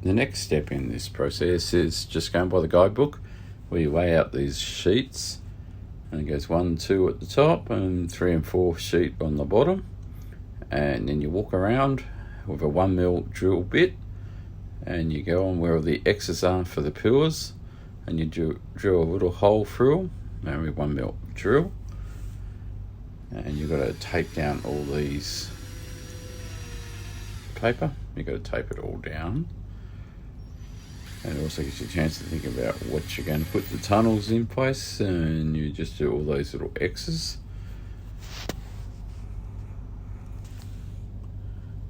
The next step in this process is just going by the guidebook, where you lay out these sheets, and it goes 1, 2 at the top and 3 and 4 sheet on the bottom, and then you walk around with a 1mm drill bit, and you go on where the X's are for the pillars, and you drill a little hole through them, only 1mm drill, and you've got to tape down all these paper. You've got to tape it all down, and it also gives you a chance to think about what you're going to put the tunnels in place, and you just do all those little X's.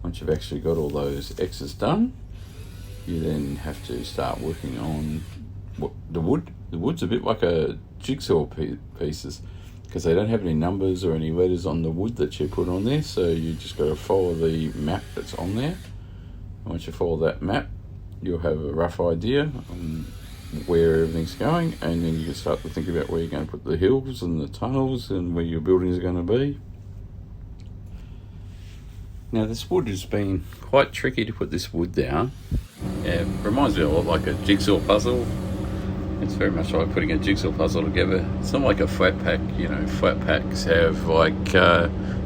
Once you've actually got all those X's done, you then have to start working on the wood. The wood's a bit like a jigsaw pieces, because they don't have any numbers or any letters on the wood that you put on there, so you just got to follow the map that's on there. Once you follow that map, you'll have a rough idea on where everything's going, and then you can start to think about where you're going to put the hills and the tunnels and where your buildings are going to be. Now, this wood has been quite tricky to put this wood down. It reminds me a lot like a jigsaw puzzle. It's very much like putting a jigsaw puzzle together. It's not like a flat pack. You know, flat packs have like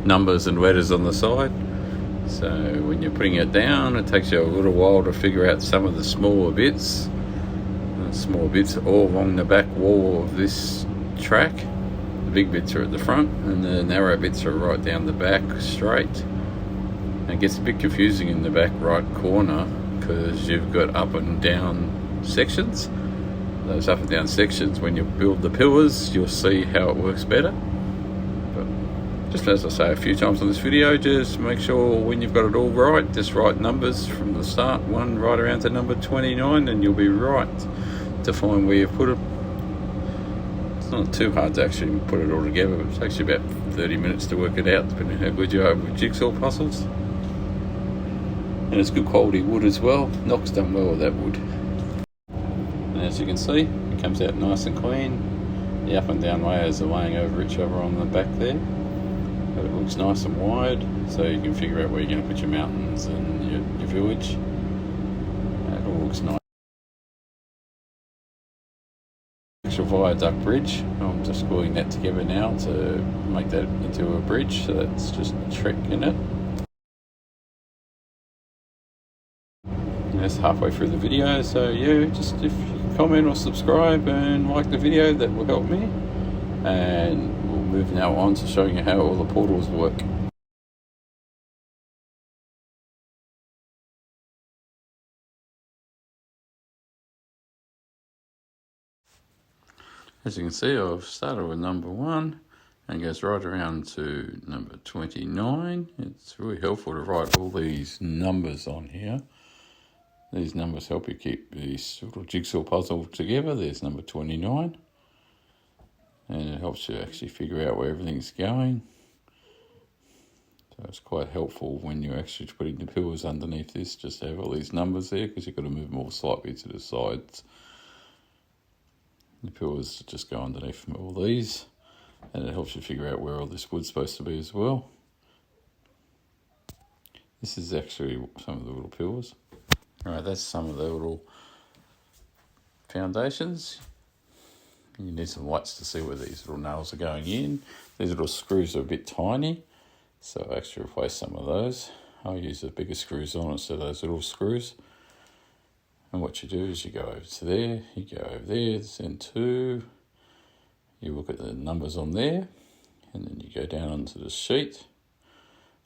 numbers and letters on the side. So when you're putting it down, it takes you a little while to figure out some of the smaller bits. The smaller bits are all along the back wall of this track. The big bits are at the front, and the narrow bits are right down the back straight. And it gets a bit confusing in the back right corner, because you've got up and down sections. Those up and down sections, when you build the pillars, you'll see how it works better. But just as I say a few times on this video, just make sure when you've got it all right, just write numbers from the start, 1 right around to number 29, and you'll be right to find where you've put it. It's not too hard to actually put it all together. It takes you about 30 minutes to work it out, depending on how good you are with jigsaw puzzles. And it's good quality wood as well. Noch's done well with that wood. And as you can see, it comes out nice and clean. The up and down layers are laying over each other on the back there. But it looks nice and wide, so you can figure out where you're going to put your mountains and your village. It all looks nice. Actual viaduct bridge, I'm just gluing that together now to make that into a bridge, so that's just a trick in it. That's halfway through the video, so yeah, just if you can comment or subscribe and like the video, that will help me. And we'll move now on to showing you how all the portals work. As you can see, I've started with number 1 and goes right around to number 29. It's really helpful to write all these numbers on here. These numbers help you keep this little jigsaw puzzle together. There's number 29. And it helps you actually figure out where everything's going. So it's quite helpful when you're actually putting the pillars underneath this, just to have all these numbers there, because you've got to move them all slightly to the sides. The pillars just go underneath all these, and it helps you figure out where all this wood's supposed to be as well. This is actually some of the little pillars. Alright, that's some of the little foundations. You need some lights to see where these little nails are going in. These little screws are a bit tiny, so I actually replace some of those. I'll use the bigger screws on instead of those little screws. And what you do is you go over to there, you go over there, then 2. You look at the numbers on there, and then you go down onto the sheet.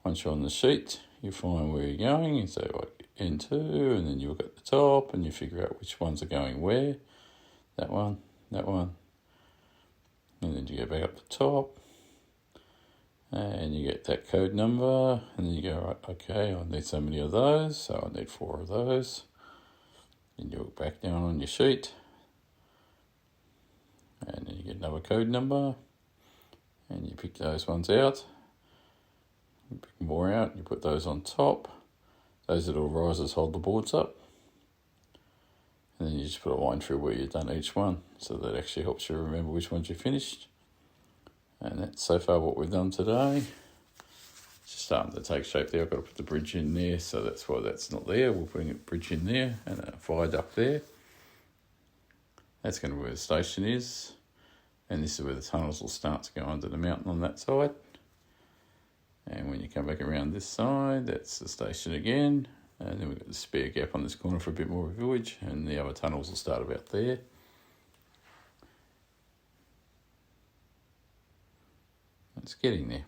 Once you're on the sheet, you find where you're going, and say like N2, and then you look at the top and you figure out which ones are going where. That one, and then you go back up the top and you get that code number, and then you go, right, okay, I need so many of those, so I need 4 of those. Then you look back down on your sheet, and then you get another code number, and you pick those ones out. You pick more out, you put those on top. Those little risers hold the boards up. And then you just put a line through where you've done each one. So that actually helps you remember which ones you finished. And that's so far what we've done today. starting to take shape there. I've got to put the bridge in there, so that's why that's not there. We're putting a bridge in there and a viaduct there. That's going to be where the station is. And this is where the tunnels will start to go under the mountain on that side. And when you come back around this side, that's the station again. And then we've got the spare gap on this corner for a bit more village, and the other tunnels will start about there. It's getting there.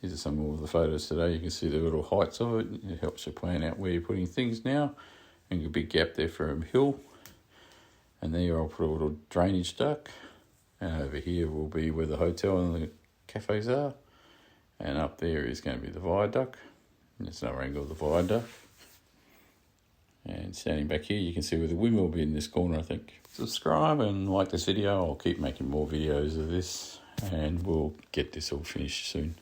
These are some more of the photos today. You can see the little heights of it. It helps you plan out where you're putting things now. And a big gap there for a hill. And there I'll put a little drainage duct. And over here will be where the hotel and the cafes are. And up there is going to be the viaduct. And there's another angle of the viaduct. And standing back here, you can see where the windmill will be in this corner, I think. Subscribe and like this video. I'll keep making more videos of this. And we'll get this all finished soon.